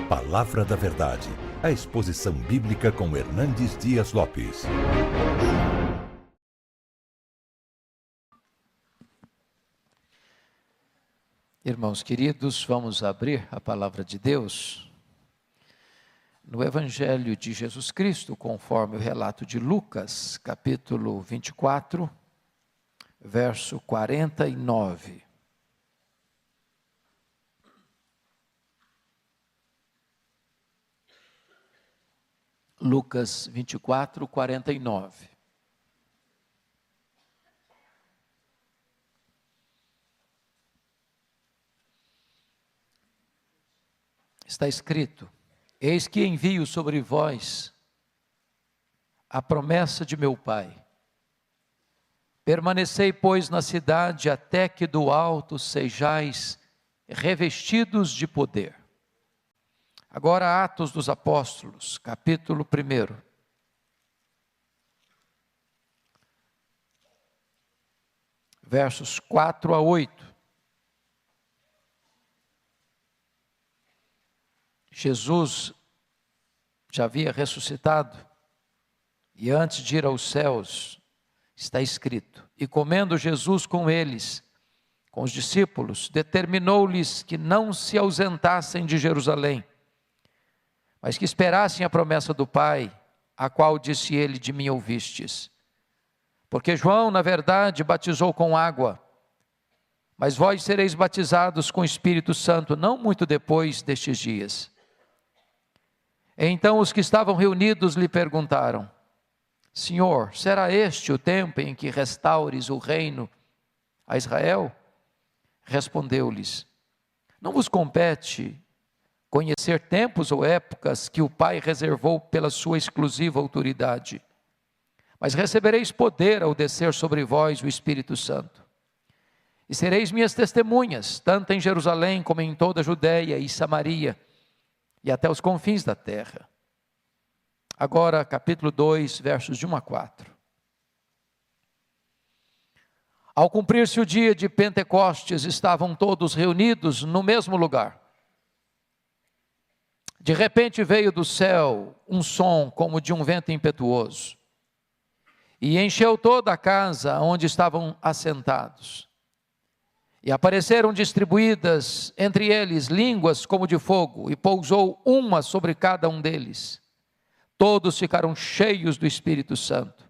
Palavra da Verdade, a exposição bíblica com Hernandes Dias Lopes. Irmãos queridos, vamos abrir a Palavra de Deus no Evangelho de Jesus Cristo, conforme o relato de Lucas, capítulo 24, verso 49. Lucas 24, 49. Está escrito: eis que envio sobre vós a promessa de meu Pai. Permanecei, pois, na cidade, até que do alto sejais revestidos de poder. Agora, Atos dos Apóstolos, capítulo 1. Versos 4 a 8. Jesus já havia ressuscitado, e antes de ir aos céus, está escrito: e comendo Jesus com eles, com os discípulos, determinou-lhes que não se ausentassem de Jerusalém, mas que esperassem a promessa do Pai, a qual disse ele: de mim ouvistes. Porque João, na verdade, batizou com água, mas vós sereis batizados com o Espírito Santo, não muito depois destes dias. Então os que estavam reunidos lhe perguntaram: Senhor, será este o tempo em que restaures o reino a Israel? Respondeu-lhes: não vos compete conhecer tempos ou épocas que o Pai reservou pela sua exclusiva autoridade, mas recebereis poder ao descer sobre vós o Espírito Santo. E sereis minhas testemunhas, tanto em Jerusalém como em toda a Judeia e Samaria, e até os confins da terra. Agora, capítulo 2, versos de 1 a 4. Ao cumprir-se o dia de Pentecostes, estavam todos reunidos no mesmo lugar. De repente veio do céu um som como de um vento impetuoso, e encheu toda a casa onde estavam assentados. E apareceram distribuídas entre eles línguas como de fogo, e pousou uma sobre cada um deles. Todos ficaram cheios do Espírito Santo,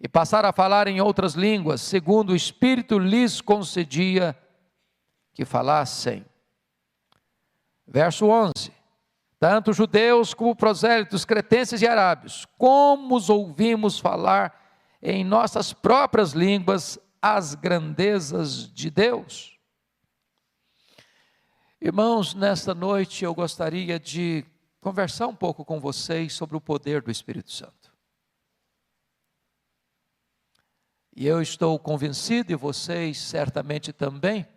e passaram a falar em outras línguas, segundo o Espírito lhes concedia que falassem. Verso 11. Tanto judeus como prosélitos, cretenses e arábios, como os ouvimos falar em nossas próprias línguas as grandezas de Deus. Irmãos, nesta noite eu gostaria de conversar um pouco com vocês sobre o poder do Espírito Santo. E eu estou convencido, e vocês certamente também,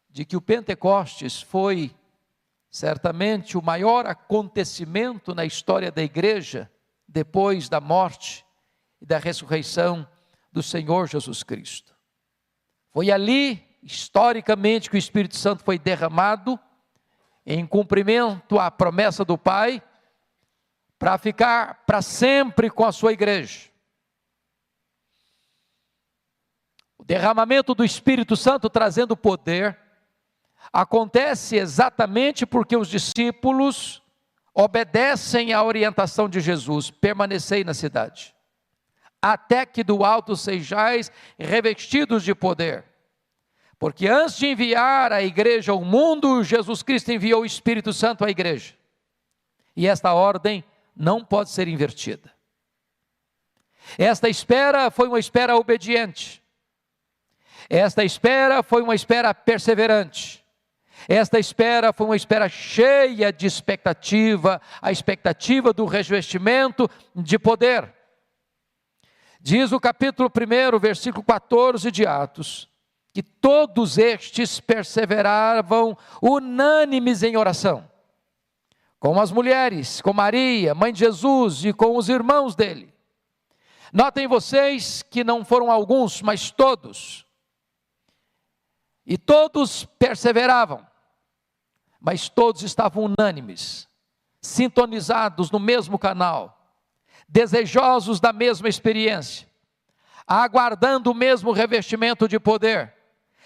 de que o Pentecostes foi certamente o maior acontecimento na história da igreja, depois da morte e da ressurreição do Senhor Jesus Cristo. Foi ali, historicamente, que o Espírito Santo foi derramado, em cumprimento à promessa do Pai, para ficar para sempre com a sua igreja. O derramamento do Espírito Santo trazendo poder acontece exatamente porque os discípulos obedecem à orientação de Jesus: permanecei na cidade, até que do alto sejais revestidos de poder. Porque antes de enviar a igreja ao mundo, Jesus Cristo enviou o Espírito Santo à igreja. E esta ordem não pode ser invertida. Esta espera foi uma espera obediente. Esta espera foi uma espera perseverante. Esta espera foi uma espera cheia de expectativa, a expectativa do revestimento de poder. Diz o capítulo 1, versículo 14 de Atos, que todos estes perseveravam unânimes em oração, com as mulheres, com Maria, mãe de Jesus, e com os irmãos dele. Notem vocês que não foram alguns, mas todos. E todos perseveravam. mas todos estavam unânimes, sintonizados no mesmo canal, desejosos da mesma experiência, aguardando o mesmo revestimento de poder,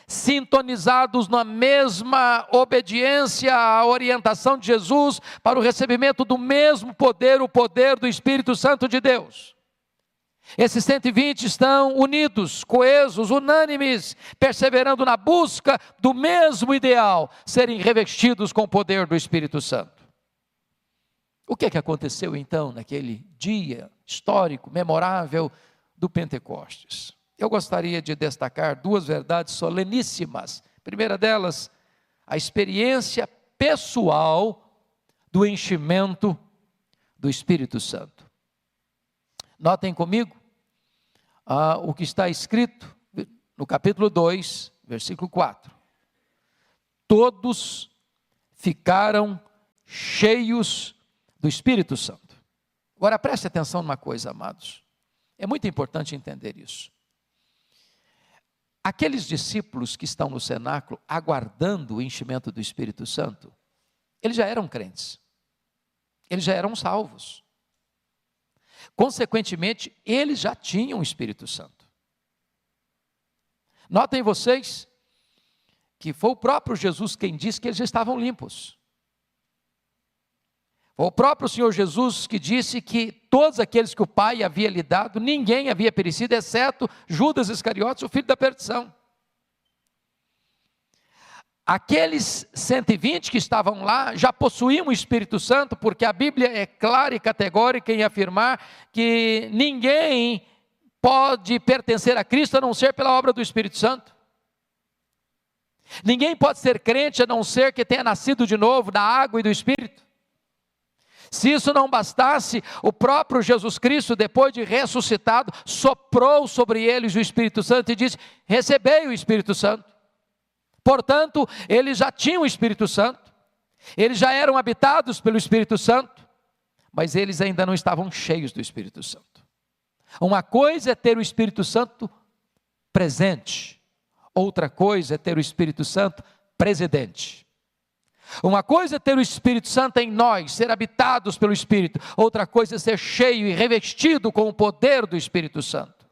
sintonizados na mesma obediência à orientação de Jesus para o recebimento do mesmo poder, o poder do Espírito Santo de Deus. Esses 120 estão unidos, coesos, unânimes, perseverando na busca do mesmo ideal, serem revestidos com o poder do Espírito Santo. O que aconteceu então naquele dia histórico, memorável do Pentecostes? Eu gostaria de destacar duas verdades soleníssimas. A primeira delas, a experiência pessoal do enchimento do Espírito Santo. Notem comigo o que está escrito no capítulo 2, versículo 4. Todos ficaram cheios do Espírito Santo. Agora preste atenção numa coisa, amados. É muito importante entender isso. Aqueles discípulos que estão no cenáculo aguardando o enchimento do Espírito Santo, eles já eram crentes, eles já eram salvos. Consequentemente, eles já tinham o Espírito Santo. Notem vocês que foi o próprio Jesus quem disse que eles já estavam limpos. Foi o próprio Senhor Jesus que disse que todos aqueles que o Pai havia lhe dado, ninguém havia perecido, exceto Judas Iscariotes, o filho da perdição. Aqueles 120 que estavam lá já possuíam o Espírito Santo, porque a Bíblia é clara e categórica em afirmar que ninguém pode pertencer a Cristo a não ser pela obra do Espírito Santo. Ninguém pode ser crente a não ser que tenha nascido de novo da água e do Espírito. Se isso não bastasse, o próprio Jesus Cristo, depois de ressuscitado, soprou sobre eles o Espírito Santo e disse: recebei o Espírito Santo. Portanto, eles já tinham o Espírito Santo, eles já eram habitados pelo Espírito Santo, mas eles ainda não estavam cheios do Espírito Santo. Uma coisa é ter o Espírito Santo presente, outra coisa é ter o Espírito Santo presidente. Uma coisa é ter o Espírito Santo em nós, ser habitados pelo Espírito. Outra coisa é ser cheio e revestido com o poder do Espírito Santo.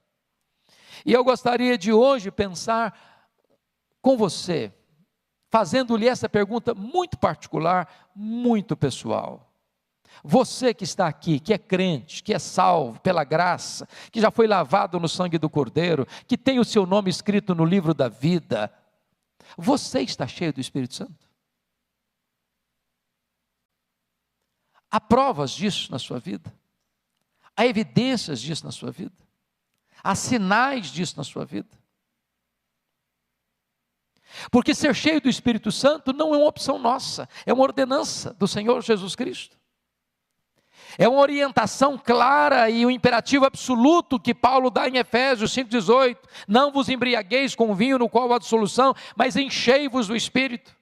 E eu gostaria de hoje pensar com você, fazendo-lhe essa pergunta muito particular, muito pessoal. Você que está aqui, que é crente, que é salvo pela graça, que já foi lavado no sangue do Cordeiro, que tem o seu nome escrito no livro da vida, você está cheio do Espírito Santo? Há provas disso na sua vida? Há evidências disso na sua vida? Há sinais disso na sua vida? Porque ser cheio do Espírito Santo não é uma opção nossa, é uma ordenança do Senhor Jesus Cristo. É uma orientação clara e um imperativo absoluto que Paulo dá em Efésios 5,18. Não vos embriagueis com vinho no qual há dissolução, mas enchei-vos do Espírito.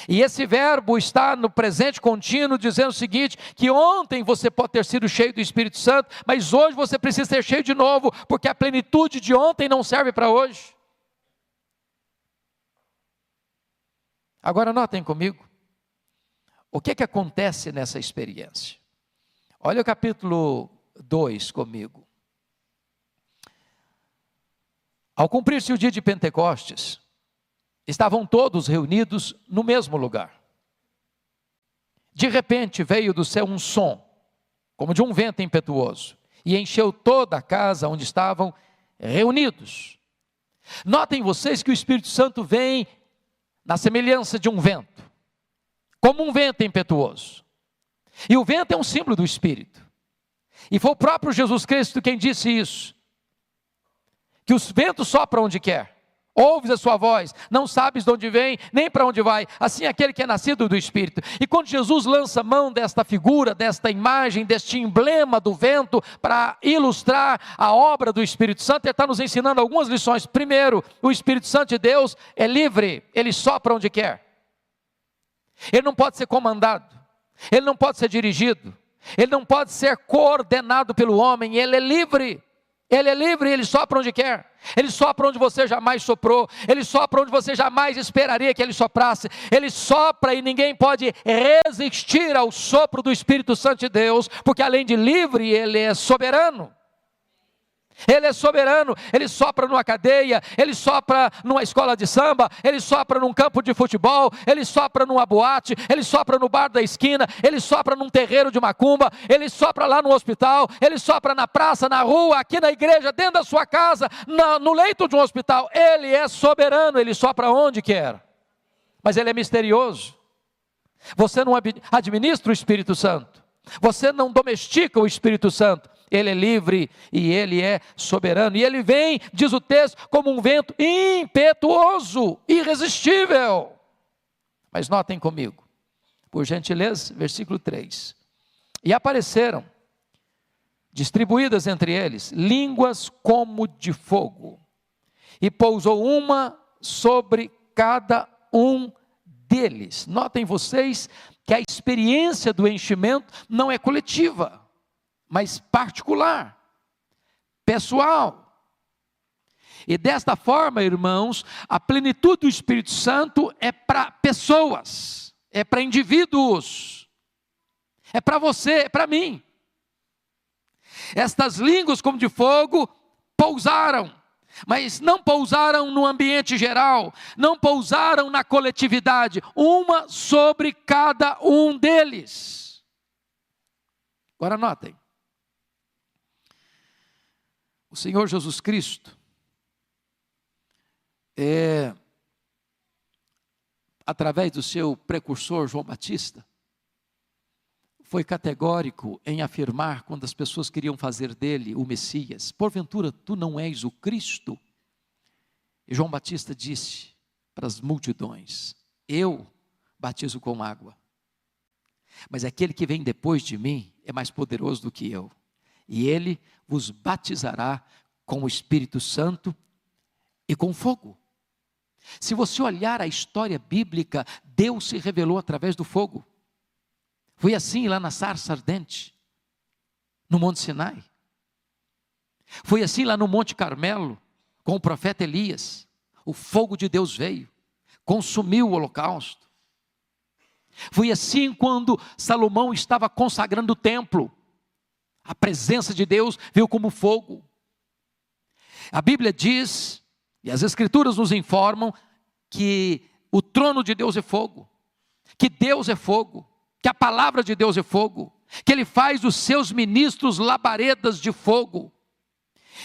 E esse verbo está no presente contínuo, dizendo o seguinte, que ontem você pode ter sido cheio do Espírito Santo, mas hoje você precisa ser cheio de novo, porque a plenitude de ontem não serve para hoje. Agora notem comigo, o que acontece nessa experiência? Olha o capítulo 2 comigo. Ao cumprir-se o dia de Pentecostes, estavam todos reunidos no mesmo lugar. De repente veio do céu um som, como de um vento impetuoso, e encheu toda a casa onde estavam reunidos. Notem vocês que o Espírito Santo vem na semelhança de um vento, como um vento impetuoso. E o vento é um símbolo do Espírito. E foi o próprio Jesus Cristo quem disse isso, que os ventos sopram onde quer. Ouves a sua voz, não sabes de onde vem, nem para onde vai. Assim é aquele que é nascido do Espírito. E quando Jesus lança mão desta figura, desta imagem, deste emblema do vento, para ilustrar a obra do Espírito Santo, ele está nos ensinando algumas lições. Primeiro, o Espírito Santo de Deus é livre, ele sopra onde quer. Ele não pode ser comandado, ele não pode ser dirigido, ele não pode ser coordenado pelo homem, ele é livre. Ele é livre e Ele sopra onde quer. Ele sopra onde você jamais soprou. Ele sopra onde você jamais esperaria que Ele soprasse. Ele sopra e ninguém pode resistir ao sopro do Espírito Santo de Deus, porque além de livre, Ele é soberano. Ele é soberano, Ele sopra numa cadeia, Ele sopra numa escola de samba, Ele sopra num campo de futebol, Ele sopra numa boate, Ele sopra no bar da esquina, Ele sopra num terreiro de macumba, Ele sopra lá no hospital, Ele sopra na praça, na rua, aqui na igreja, dentro da sua casa, no leito de um hospital. Ele é soberano, Ele sopra onde quer, mas Ele é misterioso. Você não administra o Espírito Santo, você não domestica o Espírito Santo. Ele é livre e Ele é soberano. E Ele vem, diz o texto, como um vento impetuoso, irresistível. Mas notem comigo, por gentileza, versículo 3. E apareceram, distribuídas entre eles, línguas como de fogo. E pousou uma sobre cada um deles. Notem vocês que a experiência do enchimento não é coletiva, mas particular, pessoal. E desta forma, irmãos, a plenitude do Espírito Santo é para pessoas, é para indivíduos, é para você, é para mim. Estas línguas como de fogo pousaram, mas não pousaram no ambiente geral, não pousaram na coletividade, uma sobre cada um deles. Agora notem. O Senhor Jesus Cristo, através do seu precursor João Batista, foi categórico em afirmar, quando as pessoas queriam fazer dele o Messias: porventura tu não és o Cristo? E João Batista disse para as multidões: eu batizo com água, mas aquele que vem depois de mim é mais poderoso do que eu. E Ele vos batizará com o Espírito Santo e com fogo. Se você olhar a história bíblica, Deus se revelou através do fogo. Foi assim lá na sarça ardente, no Monte Sinai. Foi assim lá no Monte Carmelo, com o profeta Elias. O fogo de Deus veio, consumiu o holocausto. Foi assim quando Salomão estava consagrando o templo. A presença de Deus veio como fogo. A Bíblia diz, e as Escrituras nos informam, que o trono de Deus é fogo, que Deus é fogo, que a palavra de Deus é fogo, que Ele faz dos seus ministros labaredas de fogo.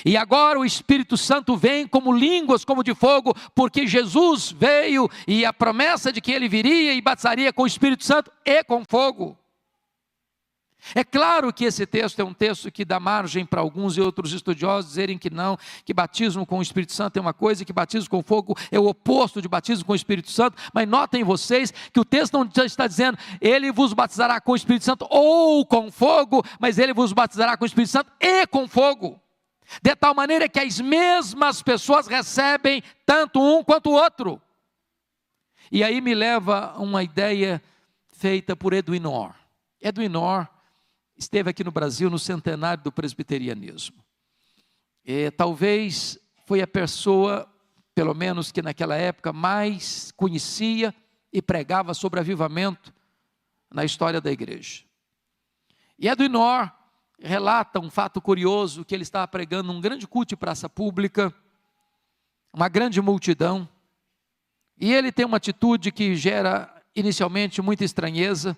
E agora o Espírito Santo vem como línguas como de fogo, porque Jesus veio e a promessa de que Ele viria e batizaria com o Espírito Santo e com fogo. É claro que esse texto é um texto que dá margem para alguns e outros estudiosos dizerem que não, que batismo com o Espírito Santo é uma coisa, e que batismo com fogo é o oposto de batismo com o Espírito Santo. Mas notem vocês que o texto não está dizendo Ele vos batizará com o Espírito Santo ou com fogo, mas Ele vos batizará com o Espírito Santo e com fogo, de tal maneira que as mesmas pessoas recebem tanto um quanto o outro. E aí me leva a uma ideia feita por Edwin Orr. Edwin Orr esteve aqui no Brasil no centenário do presbiterianismo. Talvez foi a pessoa, pelo menos que naquela época, mais conhecia e pregava sobre avivamento na história da igreja. E Edwin Orr relata um fato curioso, que ele estava pregando um grande culto de praça pública, uma grande multidão, e ele tem uma atitude que gera inicialmente muita estranheza,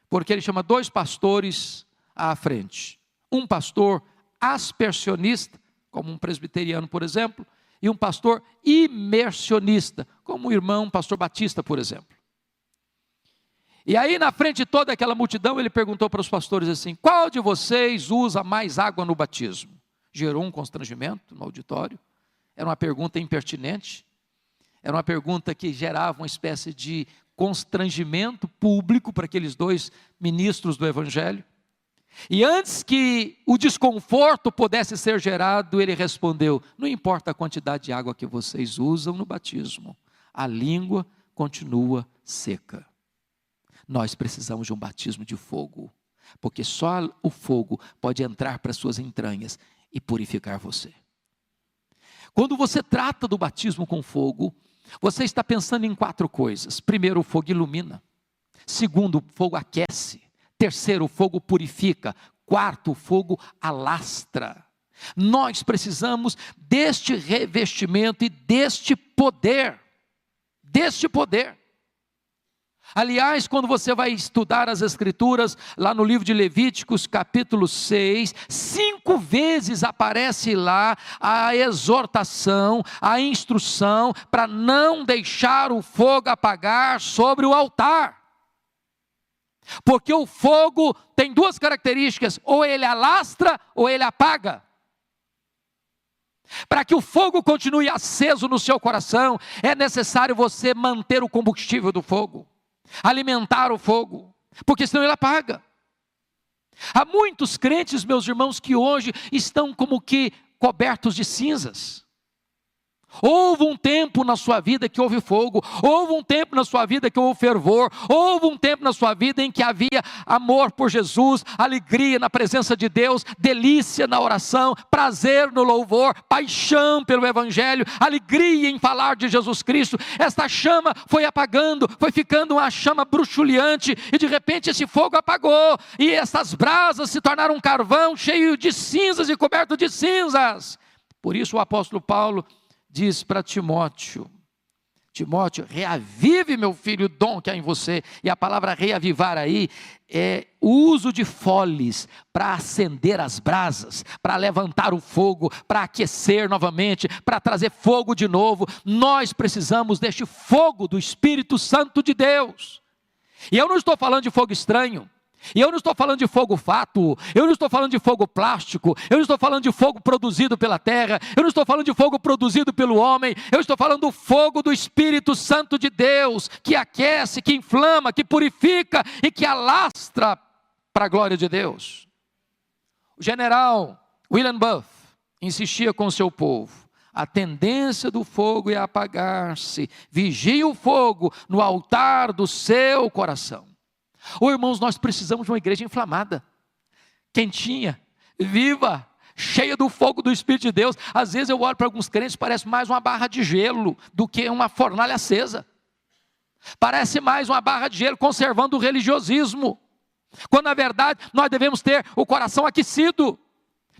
porque ele chama dois pastores à frente. Um pastor aspersionista, como um presbiteriano, por exemplo, e um pastor imersionista, como o irmão pastor Batista, por exemplo. E aí, na frente de toda aquela multidão, ele perguntou para os pastores assim: qual de vocês usa mais água no batismo? Gerou um constrangimento no auditório. Era uma pergunta impertinente, era uma pergunta que gerava uma espécie de constrangimento público para aqueles dois ministros do Evangelho. E antes que o desconforto pudesse ser gerado, ele respondeu: não importa a quantidade de água que vocês usam no batismo, a língua continua seca. Nós precisamos de um batismo de fogo, porque só o fogo pode entrar para as suas entranhas e purificar você. Quando você trata do batismo com fogo, você está pensando em 4 coisas. Primeiro, o fogo ilumina. Segundo, o fogo aquece. Terceiro, o fogo purifica. Quarto, o fogo alastra. Nós precisamos deste revestimento e deste poder. Deste poder. Aliás, quando você vai estudar as Escrituras, lá no livro de Levíticos, capítulo 6, 5 vezes aparece lá a exortação, a instrução, para não deixar o fogo apagar sobre o altar. Porque o fogo tem 2 características, ou ele alastra, ou ele apaga. Para que o fogo continue aceso no seu coração, é necessário você manter o combustível do fogo. Alimentar o fogo, porque senão ele apaga. Há muitos crentes, meus irmãos, que hoje estão como que cobertos de cinzas. Houve um tempo na sua vida que houve fogo, houve um tempo na sua vida que houve fervor, houve um tempo na sua vida em que havia amor por Jesus, alegria na presença de Deus, delícia na oração, prazer no louvor, paixão pelo Evangelho, alegria em falar de Jesus Cristo. Esta chama foi apagando, foi ficando uma chama bruxuleante, e de repente esse fogo apagou, e essas brasas se tornaram um carvão cheio de cinzas e coberto de cinzas. Por isso o apóstolo Paulo diz para Timóteo: Timóteo, reavive, meu filho, o dom que há em você. E a palavra reavivar aí é o uso de foles para acender as brasas, para levantar o fogo, para aquecer novamente, para trazer fogo de novo. Nós precisamos deste fogo do Espírito Santo de Deus. E eu não estou falando de fogo estranho. E eu não estou falando de fogo fátuo, eu não estou falando de fogo plástico, eu não estou falando de fogo produzido pela terra, eu não estou falando de fogo produzido pelo homem, eu estou falando do fogo do Espírito Santo de Deus, que aquece, que inflama, que purifica e que alastra para a glória de Deus. O general William Booth insistia com o seu povo: a tendência do fogo é apagar-se, vigie o fogo no altar do seu coração. Irmãos, nós precisamos de uma igreja inflamada, quentinha, viva, cheia do fogo do Espírito de Deus. Às vezes eu olho para alguns crentes, parece mais uma barra de gelo do que uma fornalha acesa. Parece mais uma barra de gelo conservando o religiosismo, quando na verdade nós devemos ter o coração aquecido.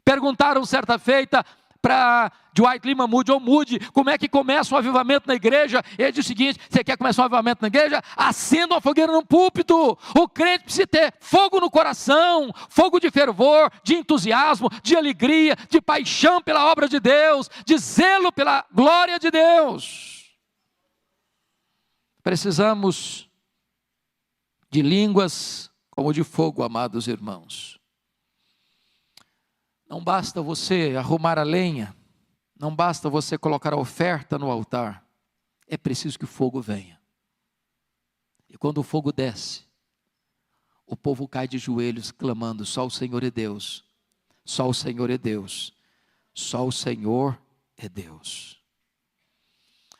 Perguntaram certa feita para Dwight Lyman Moody, como é que começa um avivamento na igreja? Ele diz o seguinte: você quer começar um avivamento na igreja? Acenda uma fogueira no púlpito. O crente precisa ter fogo no coração, fogo de fervor, de entusiasmo, de alegria, de paixão pela obra de Deus, de zelo pela glória de Deus. Precisamos de línguas como de fogo, amados irmãos. Não basta você arrumar a lenha, não basta você colocar a oferta no altar, é preciso que o fogo venha. E quando o fogo desce, o povo cai de joelhos clamando: só o Senhor é Deus, só o Senhor é Deus, só o Senhor é Deus.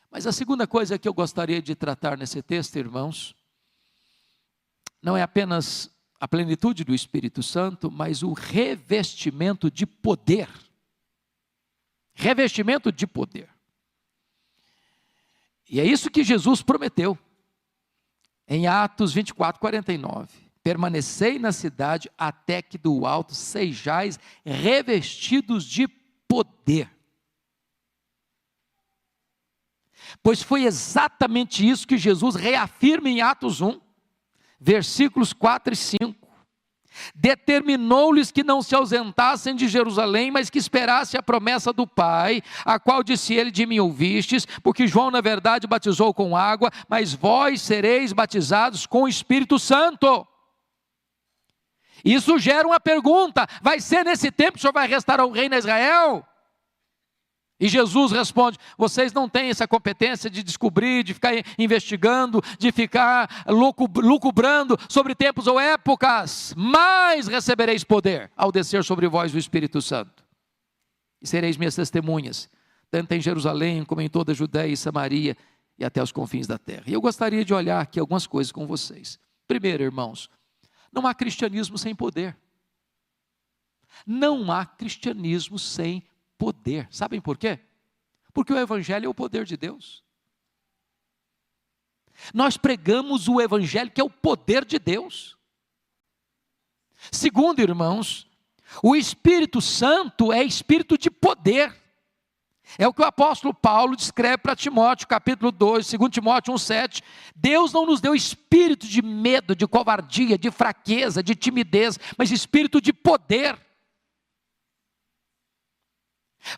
Mas a segunda coisa que eu gostaria de tratar nesse texto, irmãos, não é apenas a plenitude do Espírito Santo, mas o revestimento de poder. Revestimento de poder. E é isso que Jesus prometeu. Em Atos 24, 49. Permanecei na cidade até que do alto sejais revestidos de poder. Pois foi exatamente isso que Jesus reafirma em Atos 1. Versículos 4 e 5, determinou-lhes que não se ausentassem de Jerusalém, mas que esperassem a promessa do Pai, a qual disse ele: de mim ouvistes, porque João na verdade batizou com água, mas vós sereis batizados com o Espírito Santo. Isso gera uma pergunta: vai ser nesse tempo que o Senhor vai restaurar o reino a Israel? E Jesus responde: vocês não têm essa competência de descobrir, de ficar investigando, de ficar lucubrando sobre tempos ou épocas, mas recebereis poder ao descer sobre vós o Espírito Santo. E sereis minhas testemunhas, tanto em Jerusalém como em toda a Judéia e Samaria e até os confins da terra. E eu gostaria de olhar aqui algumas coisas com vocês. Primeiro, irmãos, não há cristianismo sem poder. não há cristianismo sem poder. Sabem por quê? Porque o evangelho é o poder de Deus. Nós pregamos o evangelho que é o poder de Deus. Segundo, irmãos, o Espírito Santo é espírito de poder. É o que o apóstolo Paulo descreve para Timóteo, capítulo 2, 2 Timóteo 1,7. Deus não nos deu espírito de medo, de covardia, de fraqueza, de timidez, mas espírito de poder.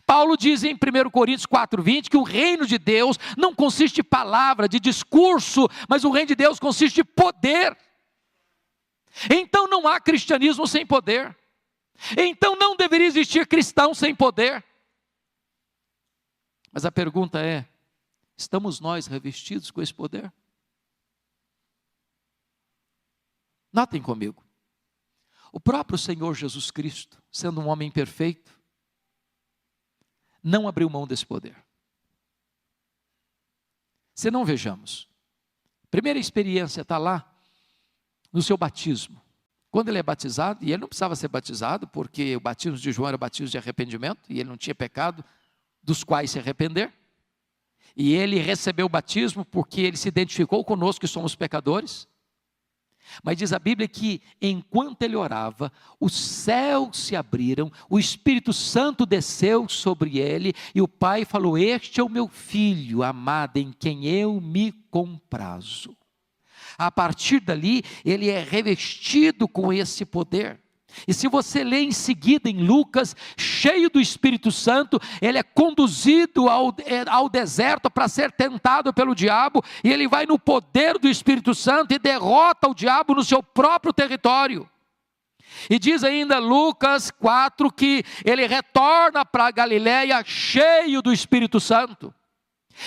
Paulo diz em 1 Coríntios 4,20 que o reino de Deus não consiste de palavra, de discurso, mas o reino de Deus consiste de poder. Então não há cristianismo sem poder. Então não deveria existir cristão sem poder. Mas a pergunta é, estamos nós revestidos com esse poder? Notem comigo, o próprio Senhor Jesus Cristo, sendo um homem perfeito, não abriu mão desse poder. Se não, vejamos, primeira experiência está lá, no seu batismo. Quando ele é batizado, e ele não precisava ser batizado, porque o batismo de João era batismo de arrependimento, e ele não tinha pecado dos quais se arrepender, e ele recebeu o batismo porque ele se identificou conosco que somos pecadores. Mas diz a Bíblia que enquanto ele orava, os céus se abriram, o Espírito Santo desceu sobre ele, e o Pai falou: este é o meu filho amado, em quem eu me comprazo. A partir dali, ele é revestido com esse poder. E se você lê em seguida em Lucas, cheio do Espírito Santo, ele é conduzido ao deserto para ser tentado pelo diabo, e ele vai no poder do Espírito Santo e derrota o diabo no seu próprio território. E diz ainda Lucas 4 que ele retorna para a Galileia cheio do Espírito Santo.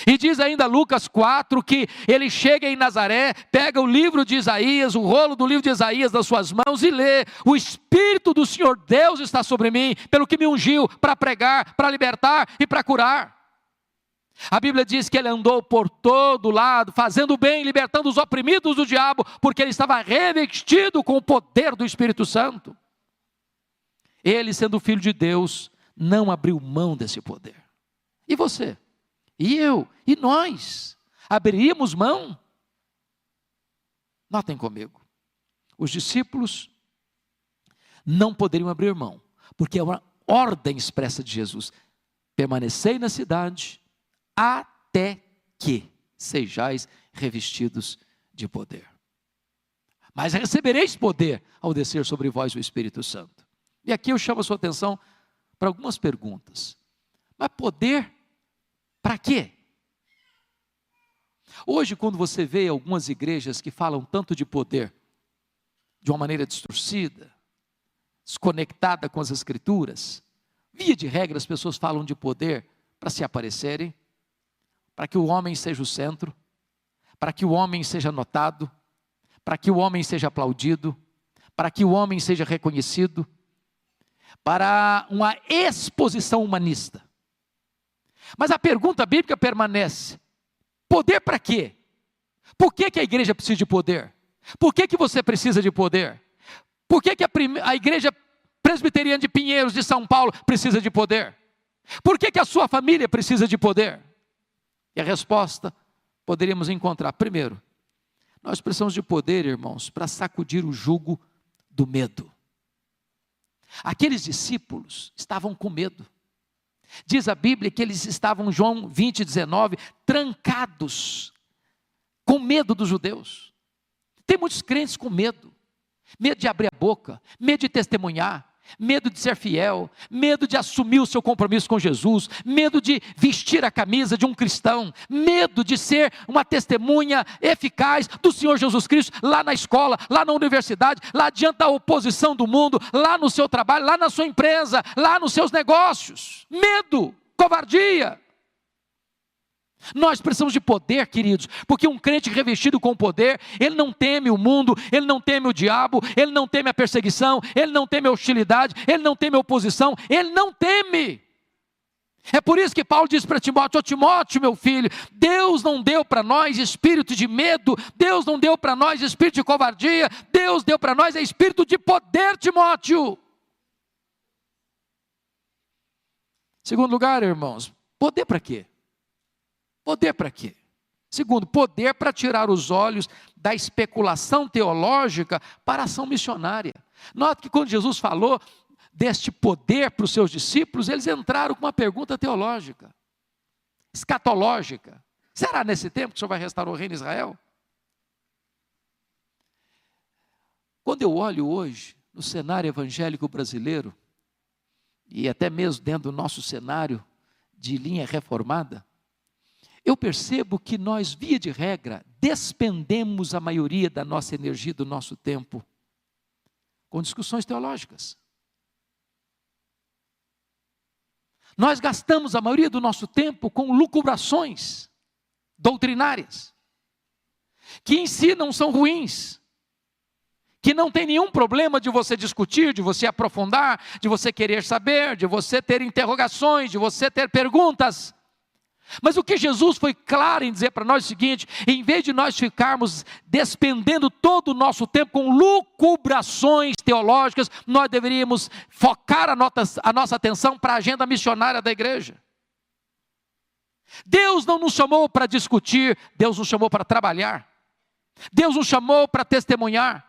E diz ainda Lucas 4 que ele chega em Nazaré, pega o livro de Isaías, o rolo do livro de Isaías nas suas mãos e lê: o Espírito do Senhor Deus está sobre mim, pelo que me ungiu para pregar, para libertar e para curar. A Bíblia diz que ele andou por todo lado, fazendo bem, libertando os oprimidos do diabo, porque ele estava revestido com o poder do Espírito Santo. Ele, sendo filho de Deus, não abriu mão desse poder. E você? E eu? E nós? Abriríamos mão? Notem comigo, os discípulos não poderiam abrir mão, porque é uma ordem expressa de Jesus: permanecei na cidade, até que sejais revestidos de poder. Mas recebereis poder ao descer sobre vós o Espírito Santo. E aqui eu chamo a sua atenção para algumas perguntas. Mas poder para quê? Hoje, quando você vê algumas igrejas que falam tanto de poder, de uma maneira distorcida, desconectada com as Escrituras, via de regra as pessoas falam de poder para se aparecerem, para que o homem seja o centro, para que o homem seja notado, para que o homem seja aplaudido, para que o homem seja reconhecido, para uma exposição humanista. Mas a pergunta bíblica permanece: poder para quê? Por que a igreja precisa de poder? Por que você precisa de poder? Por que a igreja presbiteriana de Pinheiros, de São Paulo, precisa de poder? Por que a sua família precisa de poder? E a resposta poderíamos encontrar: primeiro, nós precisamos de poder, irmãos, para sacudir o jugo do medo. Aqueles discípulos estavam com medo. Diz a Bíblia que eles estavam, João 20, 19, trancados, com medo dos judeus. Tem muitos crentes com medo de abrir a boca, medo de testemunhar, medo de ser fiel, medo de assumir o seu compromisso com Jesus, medo de vestir a camisa de um cristão, medo de ser uma testemunha eficaz do Senhor Jesus Cristo, lá na escola, lá na universidade, lá diante da oposição do mundo, lá no seu trabalho, lá na sua empresa, lá nos seus negócios. Medo, covardia. Nós precisamos de poder, queridos, porque um crente revestido com poder, ele não teme o mundo, ele não teme o diabo, ele não teme a perseguição, ele não teme a hostilidade, ele não teme a oposição, ele não teme. É por isso que Paulo diz para Timóteo: ó Timóteo, meu filho, Deus não deu para nós espírito de medo, Deus não deu para nós espírito de covardia, Deus deu para nós espírito de poder, Timóteo. Segundo lugar, irmãos, poder para quê? Poder para quê? Segundo, poder para tirar os olhos da especulação teológica para a ação missionária. Note que quando Jesus falou deste poder para os seus discípulos, eles entraram com uma pergunta teológica, escatológica. Será nesse tempo que o Senhor vai restaurar o reino de Israel? Quando eu olho hoje no cenário evangélico brasileiro, e até mesmo dentro do nosso cenário de linha reformada, eu percebo que nós, via de regra, despendemos a maioria da nossa energia, do nosso tempo, com discussões teológicas. Nós gastamos a maioria do nosso tempo com lucubrações doutrinárias, que em si não são ruins, que não tem nenhum problema de você discutir, de você aprofundar, de você querer saber, de você ter interrogações, de você ter perguntas. Mas o que Jesus foi claro em dizer para nós é o seguinte: em vez de nós ficarmos despendendo todo o nosso tempo com lucubrações teológicas, nós deveríamos focar a nossa atenção para a agenda missionária da igreja. Deus não nos chamou para discutir, Deus nos chamou para trabalhar. Deus nos chamou para testemunhar.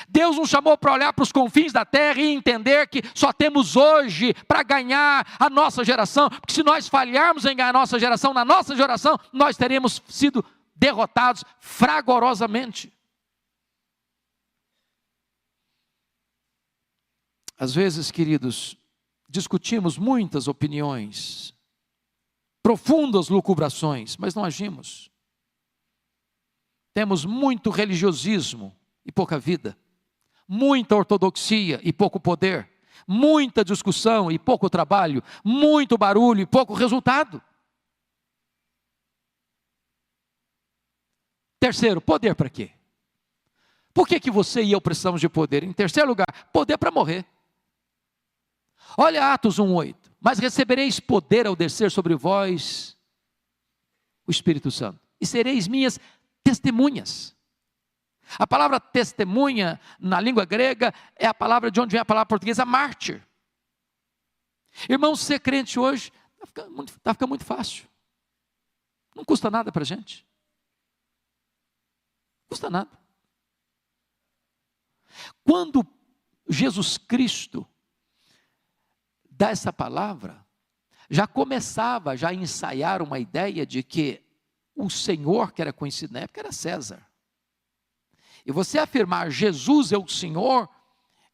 Deus nos chamou para olhar para os confins da terra e entender que só temos hoje para ganhar a nossa geração, porque se nós falharmos em ganhar a nossa geração, na nossa geração, nós teremos sido derrotados fragorosamente. Às vezes, queridos, discutimos muitas opiniões, profundas lucubrações, mas não agimos. Temos muito religiosismo e pouca vida, muita ortodoxia e pouco poder, muita discussão e pouco trabalho, muito barulho e pouco resultado. Terceiro, poder para quê? Por que você e eu precisamos de poder? Em terceiro lugar, poder para morrer. Olha Atos 1:8, mas recebereis poder ao descer sobre vós o Espírito Santo, e sereis minhas testemunhas. A palavra testemunha, na língua grega, é a palavra de onde vem a palavra portuguesa mártir. Irmãos, ser crente hoje está ficando muito fácil. Não custa nada para a gente. Não custa nada. Quando Jesus Cristo dá essa palavra, já começava a ensaiar uma ideia de que o Senhor, que era conhecido na época, era César. E você afirmar Jesus é o Senhor,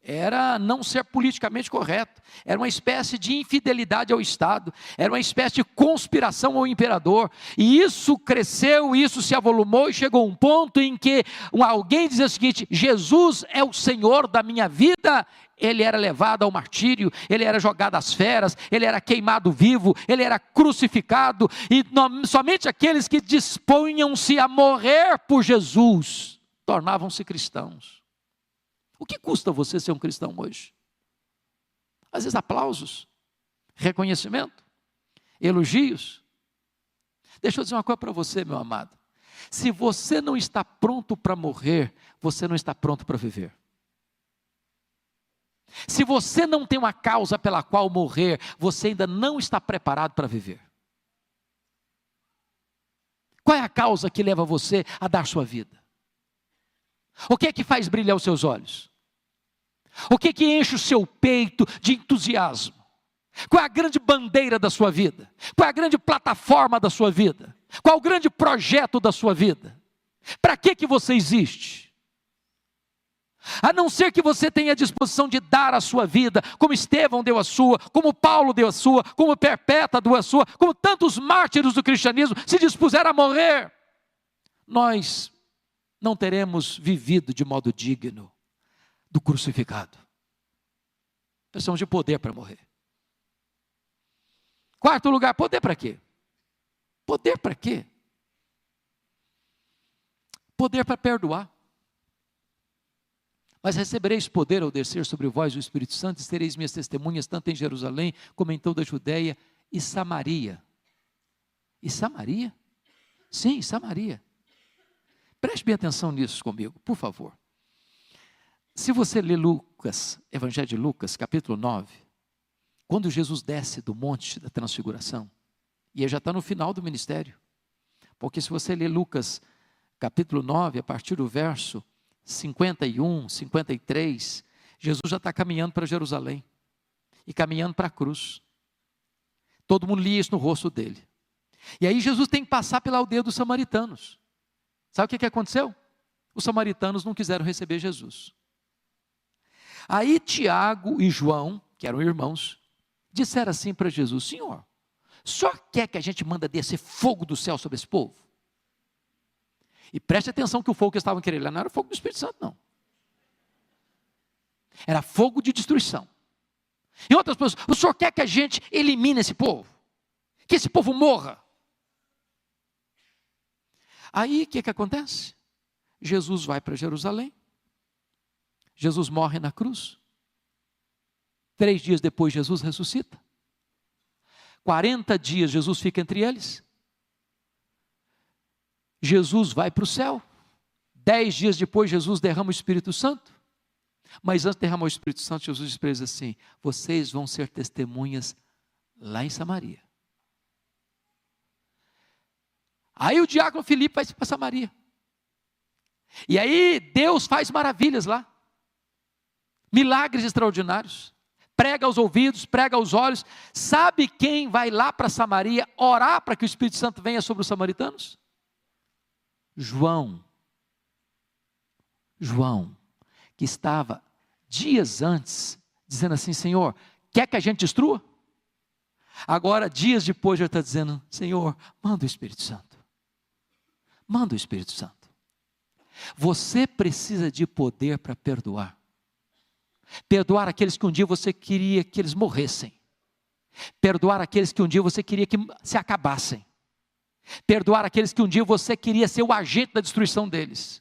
era não ser politicamente correto, era uma espécie de infidelidade ao Estado, era uma espécie de conspiração ao imperador, e isso cresceu, isso se avolumou, e chegou um ponto em que alguém dizia o seguinte: Jesus é o Senhor da minha vida. Ele era levado ao martírio, ele era jogado às feras, ele era queimado vivo, ele era crucificado, e somente aqueles que dispunham-se a morrer por Jesus tornavam-se cristãos. O que custa você ser um cristão hoje? Às vezes aplausos, reconhecimento, elogios. Deixa eu dizer uma coisa para você, meu amado. Se você não está pronto para morrer, você não está pronto para viver. Se você não tem uma causa pela qual morrer, você ainda não está preparado para viver. Qual é a causa que leva você a dar sua vida? O que é que faz brilhar os seus olhos? O que é que enche o seu peito de entusiasmo? Qual é a grande bandeira da sua vida? Qual é a grande plataforma da sua vida? Qual é o grande projeto da sua vida? Para que você existe? A não ser que você tenha a disposição de dar a sua vida, como Estevão deu a sua, como Paulo deu a sua, como Perpétua deu a sua, como tantos mártires do cristianismo se dispuseram a morrer, nós não teremos vivido de modo digno do crucificado. Precisamos de poder para morrer. Quarto lugar, poder para quê? Poder para quê? Poder para perdoar. Mas recebereis poder ao descer sobre vós o Espírito Santo, e sereis minhas testemunhas, tanto em Jerusalém, como em toda a Judeia e Samaria. E Samaria? Sim, Samaria. Preste bem atenção nisso comigo, por favor. Se você ler Lucas, Evangelho de Lucas, capítulo 9, quando Jesus desce do monte da transfiguração, e ele já está no final do ministério, porque se você ler Lucas capítulo 9, a partir do verso 51, 53, Jesus já está caminhando para Jerusalém, e caminhando para a cruz. Todo mundo lia isso no rosto dele. E aí Jesus tem que passar pela aldeia dos samaritanos. Sabe o que aconteceu? Os samaritanos não quiseram receber Jesus. Aí Tiago e João, que eram irmãos, disseram assim para Jesus: Senhor, o senhor quer que a gente manda descer fogo do céu sobre esse povo? E preste atenção que o fogo que eles estavam querendo lá não era fogo do Espírito Santo, não. Era fogo de destruição. Em outras palavras, o senhor quer que a gente elimine esse povo? Que esse povo morra? Aí o que acontece? Jesus vai para Jerusalém. Jesus morre na cruz. 3 dias depois Jesus ressuscita. 40 dias Jesus fica entre eles. Jesus vai para o céu. 10 dias depois Jesus derrama o Espírito Santo. Mas antes de derramar o Espírito Santo, Jesus diz para eles assim: vocês vão ser testemunhas lá em Samaria. Aí o diácono Filipe vai para Samaria. E aí Deus faz maravilhas lá. Milagres extraordinários. Prega aos ouvidos, prega aos olhos. Sabe quem vai lá para Samaria orar para que o Espírito Santo venha sobre os samaritanos? João. João, que estava dias antes dizendo assim: Senhor, quer que a gente destrua? Agora, dias depois, já está dizendo: Senhor, manda o Espírito Santo. Manda o Espírito Santo. Você precisa de poder para perdoar. Perdoar aqueles que um dia você queria que eles morressem. Perdoar aqueles que um dia você queria que se acabassem. Perdoar aqueles que um dia você queria ser o agente da destruição deles.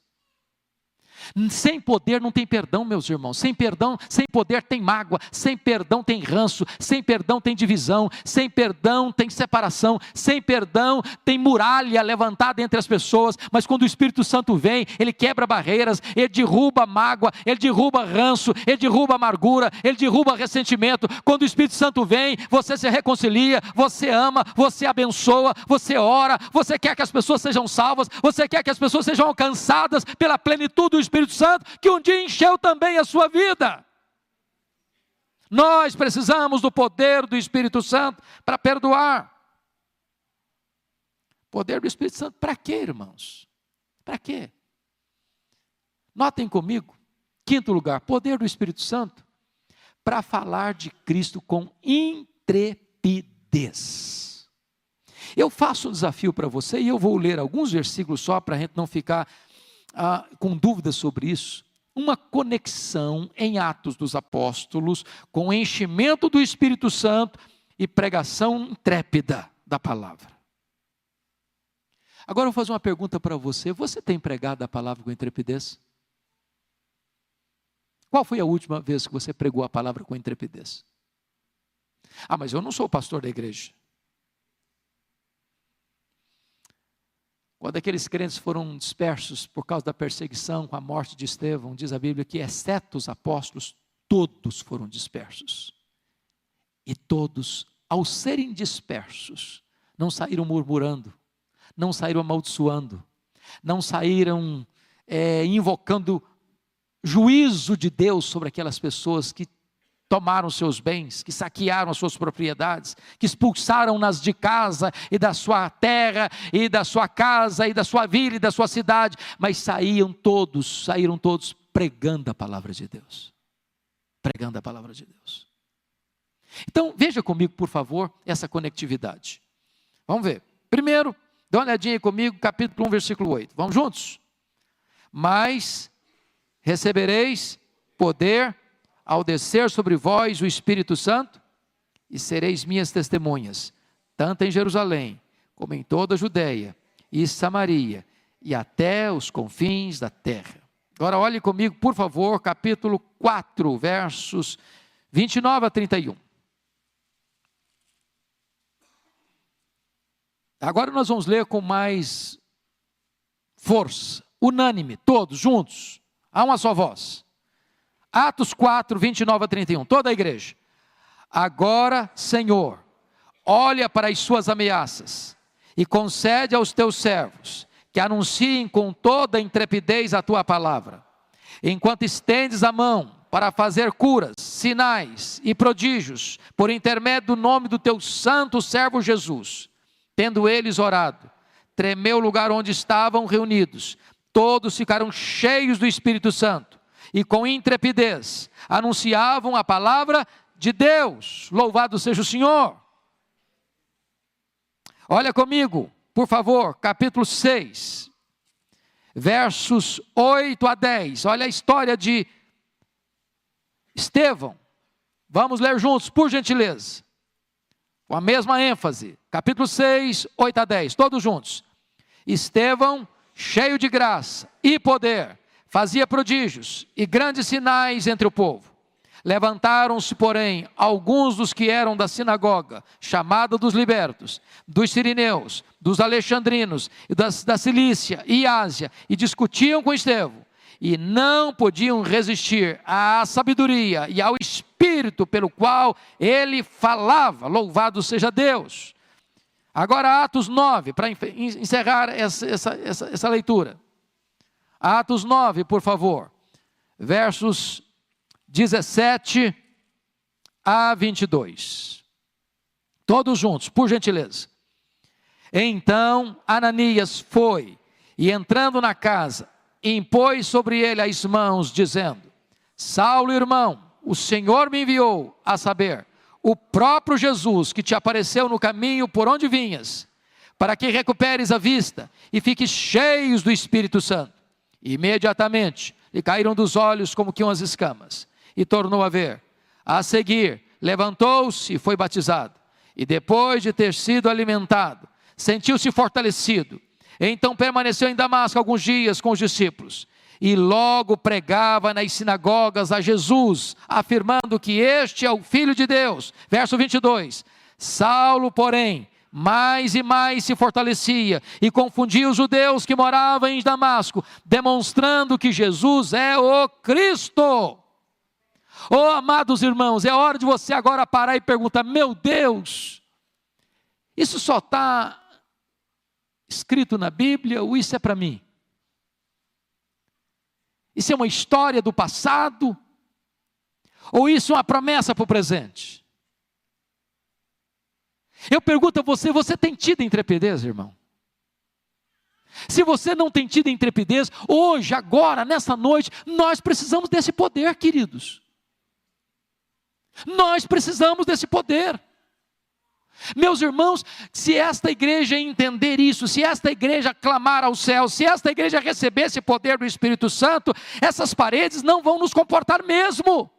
Sem poder não tem perdão, meus irmãos. Sem perdão, sem poder tem mágoa. Sem perdão tem ranço. Sem perdão tem divisão. Sem perdão tem separação. Sem perdão tem muralha levantada entre as pessoas. Mas quando o Espírito Santo vem, ele quebra barreiras, ele derruba mágoa, ele derruba ranço, ele derruba amargura, ele derruba ressentimento. Quando o Espírito Santo vem, você se reconcilia, você ama, você abençoa, você ora, você quer que as pessoas sejam salvas, você quer que as pessoas sejam alcançadas pela plenitude do Espírito Santo, que um dia encheu também a sua vida. Nós precisamos do poder do Espírito Santo para perdoar. Poder do Espírito Santo para quê, irmãos? Para quê? Notem comigo, 5º lugar, poder do Espírito Santo para falar de Cristo com intrepidez. Eu faço um desafio para você e eu vou ler alguns versículos só para a gente não ficar com dúvidas sobre isso. Uma conexão em Atos dos Apóstolos com o enchimento do Espírito Santo e pregação intrépida da palavra. Agora eu vou fazer uma pergunta para você: você tem pregado a palavra com intrepidez? Qual foi a última vez que você pregou a palavra com intrepidez? Mas eu não sou o pastor da igreja. Quando aqueles crentes foram dispersos por causa da perseguição, com a morte de Estevão, diz a Bíblia que, exceto os apóstolos, todos foram dispersos. E todos, ao serem dispersos, não saíram murmurando, não saíram amaldiçoando, não saíram invocando juízo de Deus sobre aquelas pessoas que tomaram seus bens, que saquearam as suas propriedades, que expulsaram-nas de casa e da sua terra, e da sua casa, e da sua vila, e da sua cidade, mas saíram todos pregando a palavra de Deus. Pregando a palavra de Deus. Então, veja comigo, por favor, essa conectividade. Vamos ver. Primeiro, dá uma olhadinha aí comigo, capítulo 1, versículo 8. Vamos juntos? Mas recebereis poder ao descer sobre vós o Espírito Santo, e sereis minhas testemunhas, tanto em Jerusalém, como em toda a Judeia e Samaria, e até os confins da terra. Agora olhe comigo, por favor, capítulo 4, versos 29 a 31. Agora nós vamos ler com mais força, unânime, todos juntos, a uma só voz. Atos 4, 29 a 31, toda a igreja. Agora, Senhor, olha para as suas ameaças e concede aos teus servos que anunciem com toda intrepidez a tua palavra, enquanto estendes a mão para fazer curas, sinais e prodígios, por intermédio do nome do teu santo servo Jesus. Tendo eles orado, tremeu o lugar onde estavam reunidos, todos ficaram cheios do Espírito Santo, e com intrepidez anunciavam a palavra de Deus. Louvado seja o Senhor. Olha comigo, por favor, capítulo 6, versos 8 a 10, olha a história de Estevão. Vamos ler juntos, por gentileza, com a mesma ênfase, capítulo 6, 8 a 10, todos juntos. Estevão, cheio de graça e poder, fazia prodígios e grandes sinais entre o povo. Levantaram-se, porém, alguns dos que eram da sinagoga, chamada dos libertos, dos sirineus, dos alexandrinos, e da Cilícia e Ásia, e discutiam com Estevão, e não podiam resistir à sabedoria e ao espírito pelo qual ele falava. Louvado seja Deus. Agora Atos 9, para encerrar essa leitura. Atos 9, por favor, versos 17 a 22. Todos juntos, por gentileza. Então Ananias foi, e entrando na casa, impôs sobre ele as mãos, dizendo: Saulo, irmão, o Senhor me enviou, a saber, o próprio Jesus que te apareceu no caminho por onde vinhas, para que recuperes a vista e fiques cheios do Espírito Santo. Imediatamente lhe caíram dos olhos como que umas escamas, e tornou a ver. A seguir, levantou-se e foi batizado. E depois de ter sido alimentado, sentiu-se fortalecido. Então permaneceu em Damasco alguns dias com os discípulos. E logo pregava nas sinagogas a Jesus, afirmando que este é o Filho de Deus. Verso 22. Saulo, porém, mais e mais se fortalecia e confundia os judeus que moravam em Damasco, demonstrando que Jesus é o Cristo. Oh, amados irmãos, é hora de você agora parar e perguntar: meu Deus, isso só está escrito na Bíblia ou isso é para mim? Isso é uma história do passado? Ou isso é uma promessa para o presente? Eu pergunto a você: você tem tido intrepidez, irmão? Se você não tem tido intrepidez, hoje, agora, nessa noite, nós precisamos desse poder, queridos. Nós precisamos desse poder. Meus irmãos, se esta igreja entender isso, se esta igreja clamar ao céu, se esta igreja receber esse poder do Espírito Santo, essas paredes não vão nos comportar mesmo.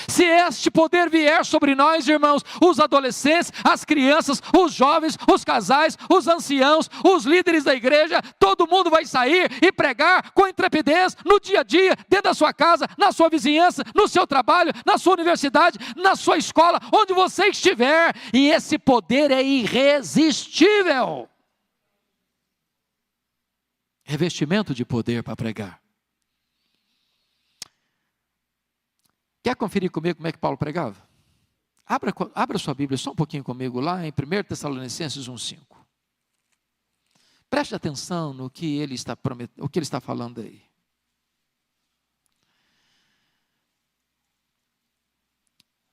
Se este poder vier sobre nós, irmãos, os adolescentes, as crianças, os jovens, os casais, os anciãos, os líderes da igreja, todo mundo vai sair e pregar com intrepidez no dia a dia, dentro da sua casa, na sua vizinhança, no seu trabalho, na sua universidade, na sua escola, onde você estiver, e esse poder é irresistível. Revestimento de poder para pregar. Quer conferir comigo como é que Paulo pregava? Abra sua Bíblia só um pouquinho comigo lá em 1 Tessalonicenses 1,5. Preste atenção no que ele está falando aí.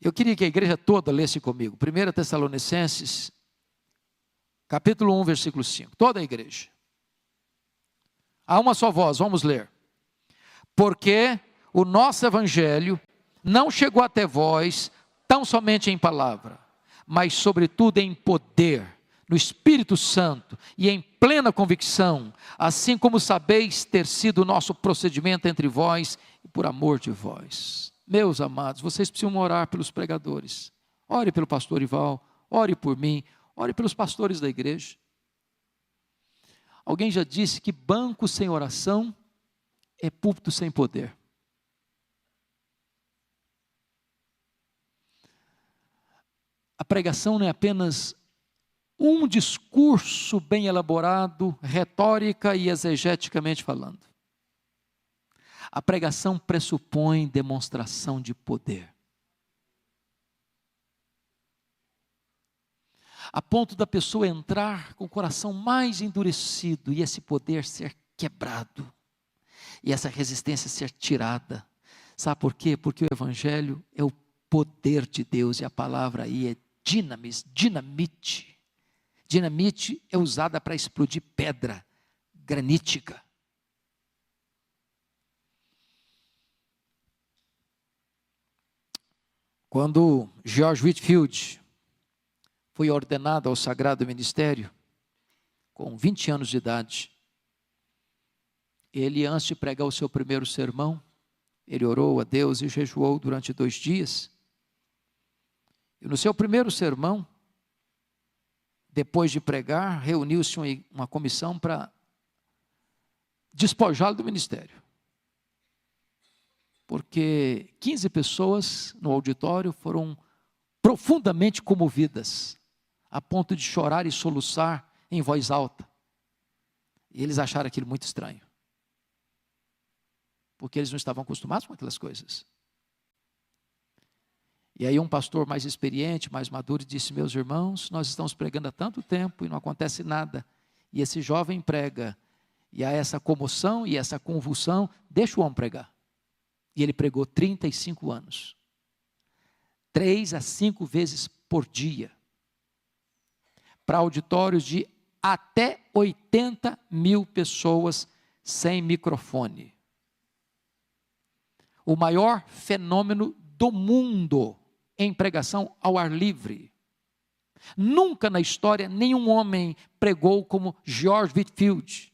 Eu queria que a igreja toda lesse comigo. 1 Tessalonicenses, capítulo 1, versículo 5. Toda a igreja. Há uma só voz, vamos ler. Porque o nosso evangelho não chegou até vós tão somente em palavra, mas sobretudo em poder, no Espírito Santo e em plena convicção, assim como sabeis ter sido o nosso procedimento entre vós e por amor de vós. Meus amados, vocês precisam orar pelos pregadores. Ore pelo pastor Ival, ore por mim, ore pelos pastores da igreja. Alguém já disse que banco sem oração é púlpito sem poder. A pregação não é apenas um discurso bem elaborado, retórica e exegeticamente falando. A pregação pressupõe demonstração de poder. a ponto da pessoa entrar com o coração mais endurecido e esse poder ser quebrado, e essa resistência ser tirada. Sabe por quê? Porque o Evangelho é o poder de Deus, e a palavra aí é dinamite. Dinamite é usada para explodir pedra granítica. Quando George Whitefield foi ordenado ao sagrado ministério, com 20 anos de idade, ele, antes de pregar o seu primeiro sermão, ele orou a Deus e jejuou durante 2 dias. E no seu primeiro sermão, depois de pregar, reuniu-se uma comissão para despojá-lo do ministério. Porque 15 pessoas no auditório foram profundamente comovidas, a ponto de chorar e soluçar em voz alta. E eles acharam aquilo muito estranho, porque eles não estavam acostumados com aquelas coisas. E aí um pastor mais experiente, mais maduro, disse: meus irmãos, nós estamos pregando há tanto tempo e não acontece nada. E esse jovem prega, e há essa comoção e essa convulsão, deixa o homem pregar. E ele pregou 35 anos. 3 a 5 vezes por dia. Para auditórios de até 80 mil pessoas sem microfone. O maior fenômeno do mundo em pregação ao ar livre. Nunca na história nenhum homem pregou como George Whitefield.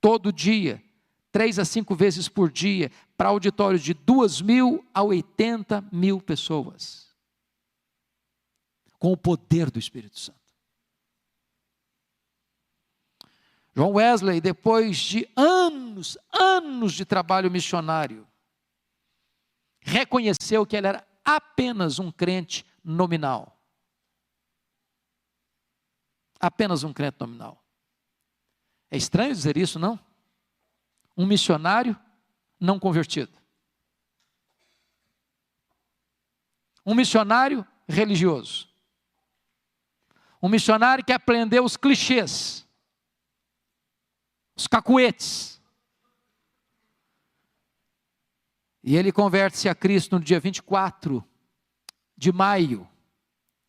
Todo dia, 3 a 5 vezes por dia, para auditórios de 2.000 a 80 mil pessoas. Com o poder do Espírito Santo. John Wesley, depois de anos de trabalho missionário, reconheceu que ele era apenas um crente nominal. Apenas um crente nominal. É estranho dizer isso, não? Um missionário não convertido. Um missionário religioso. Um missionário que aprendeu os clichês, os cacuetes. E ele converte-se a Cristo no dia 24 de maio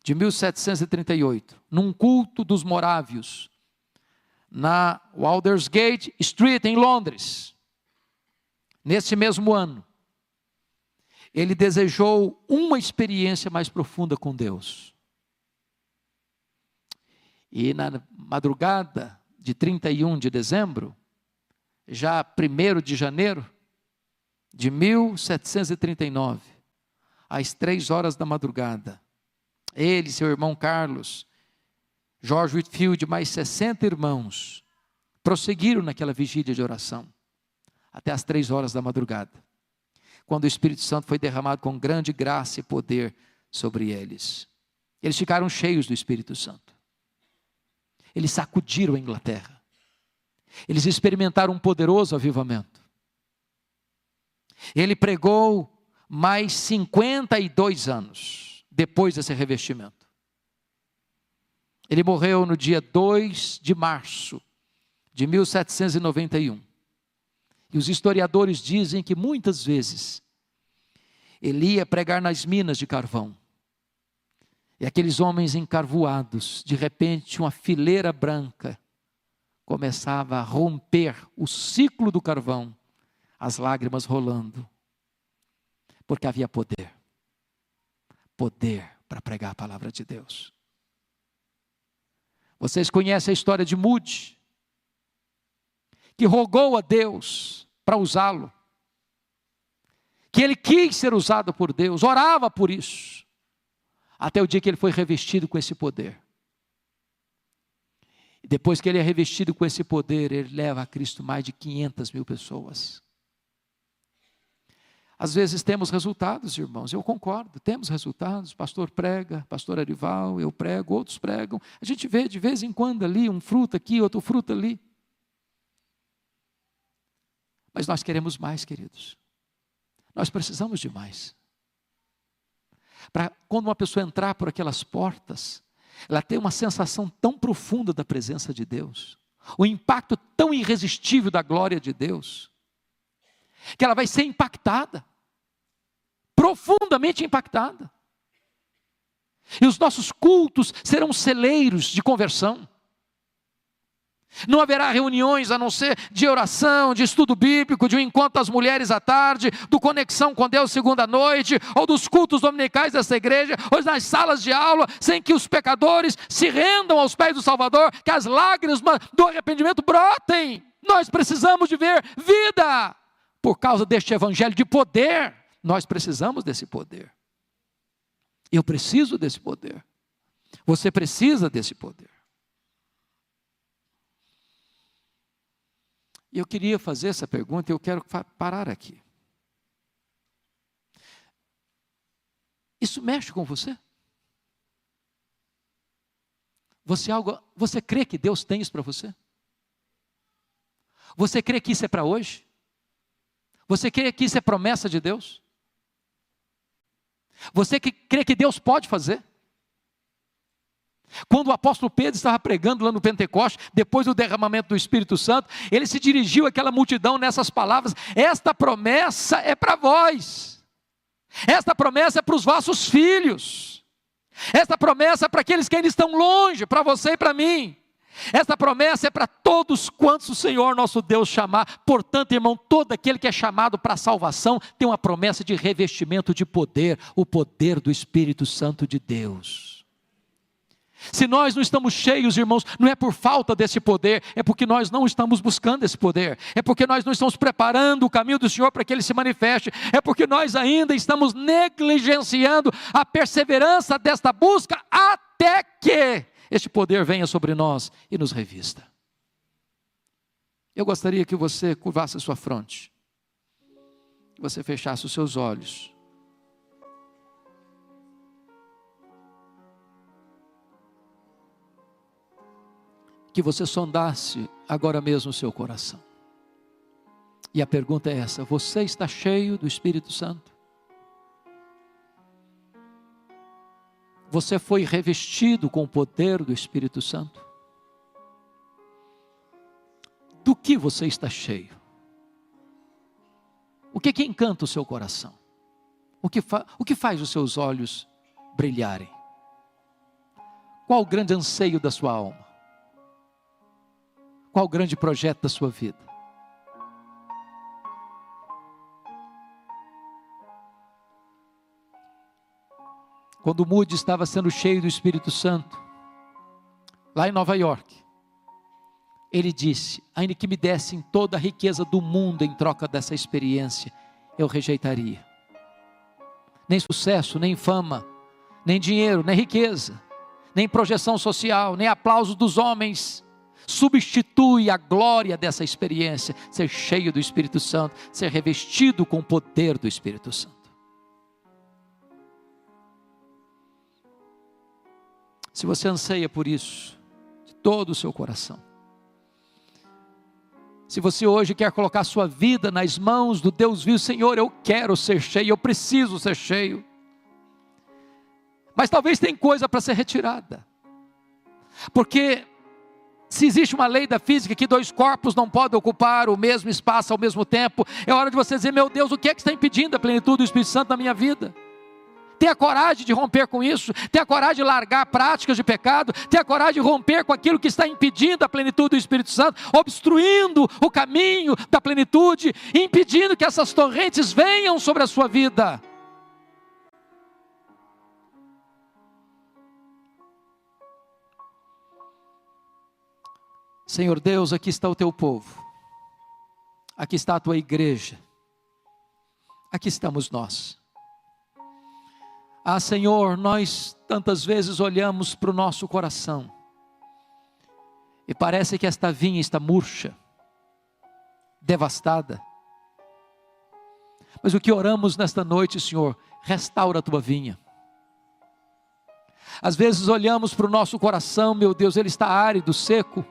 de 1738, num culto dos morávios, na Aldersgate Street, em Londres. Nesse mesmo ano, ele desejou uma experiência mais profunda com Deus. E na madrugada de 31 de dezembro, já 1º de janeiro de 1739, às 3 horas da madrugada, ele, seu irmão Carlos, George Whitefield e mais 60 irmãos, prosseguiram naquela vigília de oração, até as 3 horas da madrugada, quando o Espírito Santo foi derramado com grande graça e poder sobre eles. Eles ficaram cheios do Espírito Santo. Eles sacudiram a Inglaterra. Eles experimentaram um poderoso avivamento. Ele pregou mais 52 anos depois desse revestimento. Ele morreu no dia 2 de março de 1791. E os historiadores dizem que muitas vezes ele ia pregar nas minas de carvão. E aqueles homens encarvoados, de repente uma fileira branca começava a romper o ciclo do carvão, as lágrimas rolando, porque havia poder para pregar a palavra de Deus. Vocês conhecem a história de Moody, que rogou a Deus para usá-lo, que ele quis ser usado por Deus, orava por isso, até o dia que ele foi revestido com esse poder. E depois que ele é revestido com esse poder, ele leva a Cristo mais de 500 mil pessoas. Às vezes temos resultados, irmãos, eu concordo, temos resultados, o pastor prega, pastor Arival, eu prego, outros pregam, a gente vê de vez em quando ali, um fruto aqui, outro fruto ali. Mas nós queremos mais, queridos, nós precisamos de mais. Para quando uma pessoa entrar por aquelas portas, ela tem uma sensação tão profunda da presença de Deus, o impacto tão irresistível da glória de Deus, que ela vai ser impactada, profundamente impactada. E os nossos cultos serão celeiros de conversão. Não haverá reuniões a não ser de oração, de estudo bíblico, de um encontro das mulheres à tarde, do Conexão com Deus segunda noite, ou dos cultos dominicais dessa igreja, ou nas salas de aula, sem que os pecadores se rendam aos pés do Salvador, que as lágrimas do arrependimento brotem. Nós precisamos de ver vida, por causa deste evangelho de poder. Nós precisamos desse poder. Eu preciso desse poder. Você precisa desse poder. E eu queria fazer essa pergunta e eu quero parar aqui. Isso mexe com você? Você crê que Deus tem isso para você? Você crê que isso é para hoje? Você crê que isso é promessa de Deus? Você crê que Deus pode fazer? Quando o apóstolo Pedro estava pregando lá no Pentecoste, depois do derramamento do Espírito Santo, ele se dirigiu àquela multidão nessas palavras: esta promessa é para vós, esta promessa é para os vossos filhos, esta promessa é para aqueles que ainda estão longe, para você e para mim, esta promessa é para todos quantos o Senhor nosso Deus chamar. Portanto, irmão, todo aquele que é chamado para a salvação tem uma promessa de revestimento de poder, o poder do Espírito Santo de Deus. Se nós não estamos cheios, irmãos, não é por falta desse poder, é porque nós não estamos buscando esse poder, é porque nós não estamos preparando o caminho do Senhor para que Ele se manifeste, é porque nós ainda estamos negligenciando a perseverança desta busca até que este poder venha sobre nós e nos revista. Eu gostaria que você curvasse a sua fronte, que você fechasse os seus olhos. Que você sondasse agora mesmo o seu coração. E a pergunta é essa: você está cheio do Espírito Santo? Você foi revestido com o poder do Espírito Santo? Do que você está cheio? O que encanta o seu coração? O que faz os seus olhos brilharem? Qual o grande anseio da sua alma? Qual o grande projeto da sua vida? Quando Moody estava sendo cheio do Espírito Santo, lá em Nova York, ele disse: ainda que me dessem toda a riqueza do mundo em troca dessa experiência, eu rejeitaria. Nem sucesso, nem fama, nem dinheiro, nem riqueza, nem projeção social, nem aplausos dos homens substitui a glória dessa experiência, ser cheio do Espírito Santo, ser revestido com o poder do Espírito Santo. Se você anseia por isso, de todo o seu coração, se você hoje quer colocar sua vida nas mãos do Deus vivo: Senhor, eu quero ser cheio, eu preciso ser cheio, mas talvez tem coisa para ser retirada, porque se existe uma lei da física que dois corpos não podem ocupar o mesmo espaço ao mesmo tempo, é hora de você dizer: meu Deus, o que é que está impedindo a plenitude do Espírito Santo na minha vida? Tenha coragem de romper com isso, tenha coragem de largar práticas de pecado, tenha coragem de romper com aquilo que está impedindo a plenitude do Espírito Santo, obstruindo o caminho da plenitude, impedindo que essas torrentes venham sobre a sua vida. Senhor Deus, aqui está o teu povo, aqui está a tua igreja, aqui estamos nós. Ah, Senhor, nós tantas vezes olhamos para o nosso coração e parece que esta vinha está murcha, devastada. Mas o que oramos nesta noite, Senhor, restaura a tua vinha. Às vezes olhamos para o nosso coração, meu Deus, ele está árido, seco,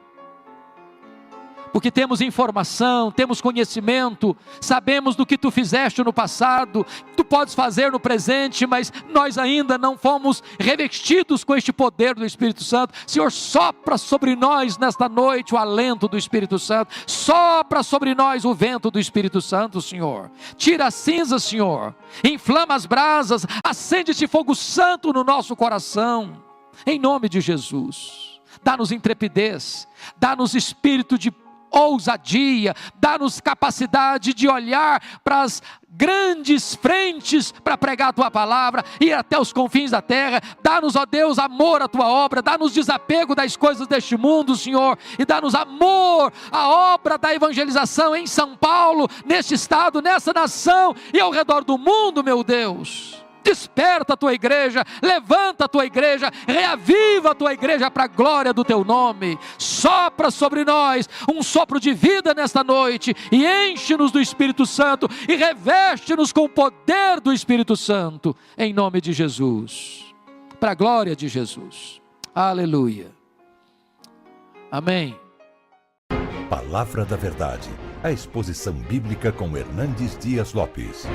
porque temos informação, temos conhecimento, sabemos do que tu fizeste no passado, tu podes fazer no presente, mas nós ainda não fomos revestidos com este poder do Espírito Santo. Senhor, sopra sobre nós nesta noite o alento do Espírito Santo, sopra sobre nós o vento do Espírito Santo, Senhor. Tira as cinzas, Senhor, inflama as brasas, acende esse fogo santo no nosso coração, em nome de Jesus. Dá-nos intrepidez, dá-nos espírito de ousadia, dá-nos capacidade de olhar para as grandes frentes para pregar a Tua palavra, ir até os confins da terra. Dá-nos, ó Deus, amor à Tua obra, dá-nos desapego das coisas deste mundo, Senhor, e dá-nos amor à obra da evangelização em São Paulo, neste estado, nessa nação e ao redor do mundo, meu Deus. Desperta a Tua igreja, levanta a Tua igreja, reaviva a Tua igreja para a glória do Teu nome. Sopra sobre nós um sopro de vida nesta noite e enche-nos do Espírito Santo e reveste-nos com o poder do Espírito Santo, em nome de Jesus, para a glória de Jesus. Aleluia. Amém. Palavra da Verdade, a exposição bíblica com Hernandes Dias Lopes.